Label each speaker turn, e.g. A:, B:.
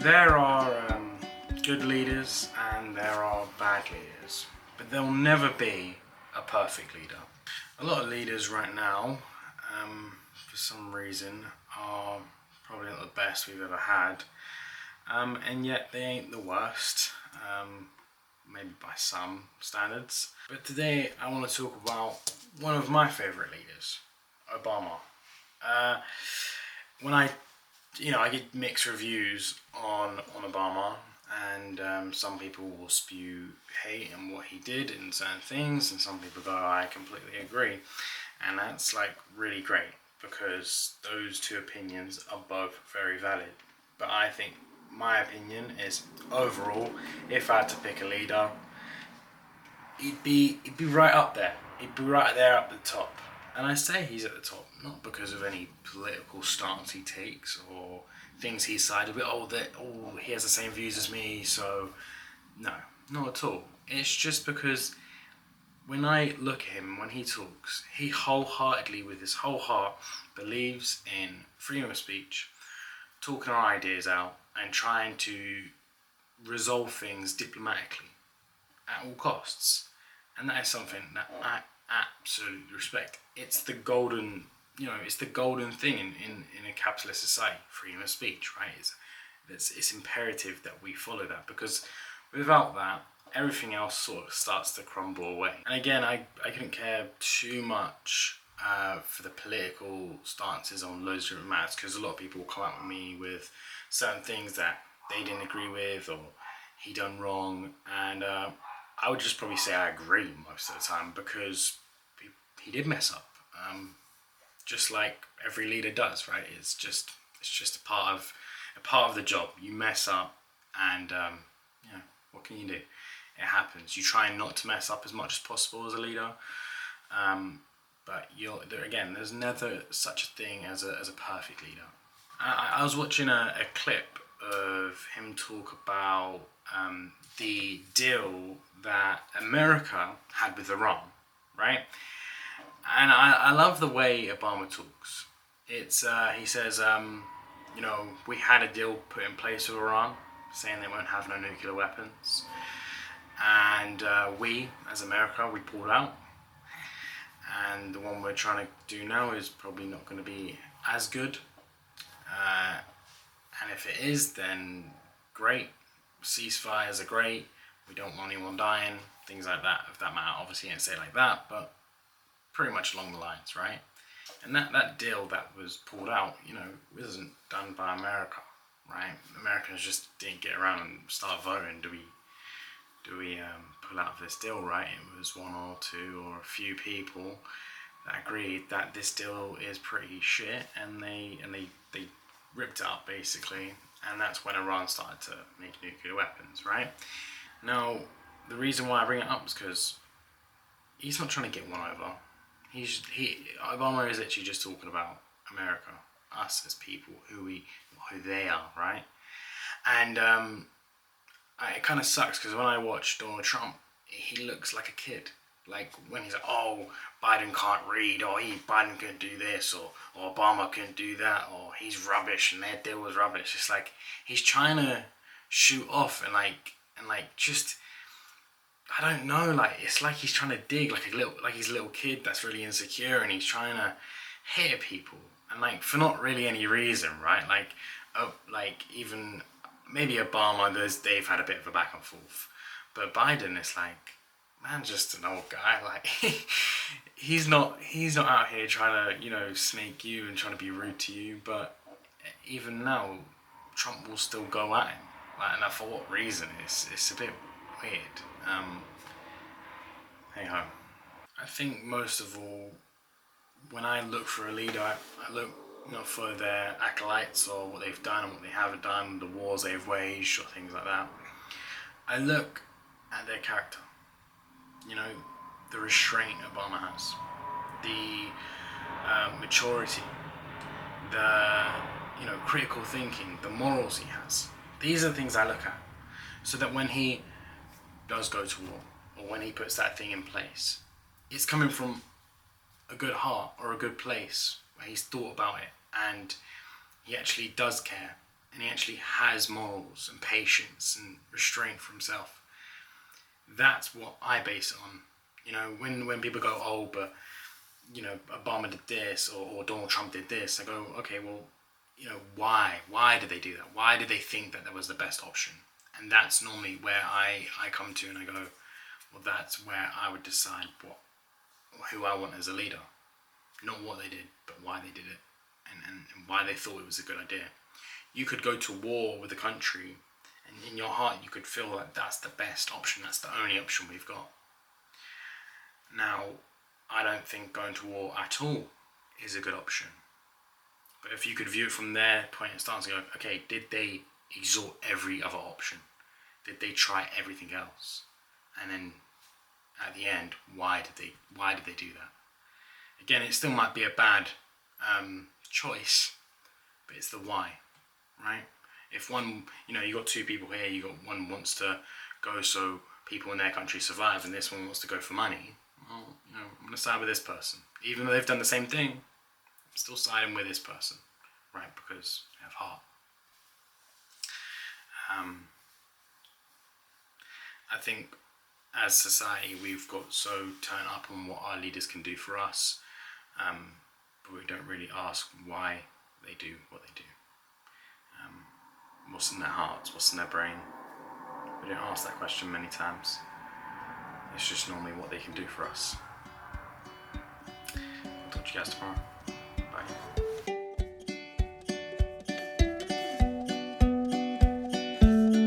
A: There are good leaders and there are bad leaders, but there'll never be a perfect leader. A lot of leaders right now, for some reason, are probably not the best we've ever had, and yet they ain't the worst, maybe by some standards. But today I want to talk about one of my favourite leaders, Obama. When I get mixed reviews on Obama, and some people will spew hate on what he did in certain things, and some people go, I completely agree. And that's like really great because those two opinions are both very valid. But I think my opinion is overall, if I had to pick a leader, he'd be right up there. He'd be right there up the top. And I say he's at the top, not because of any political stance he takes or things he sided with. He has the same views as me, so no, not at all. It's just because when I look at him, when he talks, he wholeheartedly, with his whole heart, believes in freedom of speech, talking our ideas out, and trying to resolve things diplomatically at all costs. And that is something that I absolutely respect. It's the golden, it's the golden thing in a capitalist society, freedom of speech, right? It's imperative that we follow that, because without that, everything else sort of starts to crumble away. And again, I couldn't care too much for the political stances on loads of different matters, because a lot of people will come at me with certain things that they didn't agree with or he done wrong, and I would just probably say I agree most of the time, because he did mess up, just like every leader does, right? It's just a part of the job. You mess up, and what can you do? It happens. You try not to mess up as much as possible as a leader, but there's never such a thing as a perfect leader. I was watching a clip of him talk about the deal that America had with Iran, right? And I love the way Obama talks. He says, we had a deal put in place with Iran, saying they won't have no nuclear weapons. And we, as America, we pulled out. And the one we're trying to do now is probably not going to be as good. And if it is, then great. Ceasefires are great. We don't want anyone dying, things like that, if that matter. Obviously, I didn't say it like that, but pretty much along the lines, right? And that deal that was pulled out, wasn't done by America, right? Americans just didn't get around and start voting. Do we pull out of this deal, right? It was one or two or a few people that agreed that this deal is pretty shit, and they ripped it up basically, and that's when Iran started to make nuclear weapons, right? Now, the reason why I bring it up is because he's not trying to get one over. Obama is actually just talking about America, us as people, who they are, right? And it kind of sucks, because when I watch Donald Trump, he looks like a kid. Like when he's like, oh, Biden can't read, or Biden couldn't do this, or Obama couldn't do that, or he's rubbish and their deal was rubbish. It's like he's trying to shoot off and just, I don't know, like it's like he's trying to dig like he's a little kid that's really insecure, and he's trying to hit people, and like for not really any reason, right? Like even maybe Obama, they've had a bit of a back and forth, but Biden is like, man, just an old guy. Like he's not out here trying to snake you and trying to be rude to you. But even now, Trump will still go at him. And for what reason? It's a bit weird. Hey ho. I think most of all, when I look for a leader, I look for their acolytes, or what they've done and what they haven't done, the wars they've waged, or things like that. I look at their character. The restraint Obama has, the maturity, the critical thinking, the morals he has. These are the things I look at, so that when he does go to war, or when he puts that thing in place, it's coming from a good heart or a good place where he's thought about it and he actually does care and he actually has morals and patience and restraint for himself. That's what I base it on. You know, when people go, oh, but, you know, Obama did this, or Donald Trump did this, I go, okay, well, you know, why? Why did they do that? Why did they think that was the best option? And that's normally where I come to and I go, well, that's where I would decide who I want as a leader. Not what they did, but why they did it, and why they thought it was a good idea. You could go to war with a country, and in your heart you could feel that that's the best option, that's the only option we've got. Now, I don't think going to war at all is a good option. But if you could view it from their point of stance and go, okay, did they exhaust every other option? Did they try everything else? And then at the end, why did they do that? Again, it still might be a bad choice, but it's the why, right? If one, you know, you got two people here, you got one wants to go so people in their country survive, and this one wants to go for money. Well, you know, I'm gonna side with this person, even though they've done the same thing. I'm still siding with this person, right? Because they have heart. I think as society we've got so turned up on what our leaders can do for us, but we don't really ask why they do what they do. What's in their hearts, what's in their brain. We don't ask that question many times. It's just normally what they can do for us. I'll talk to you guys tomorrow.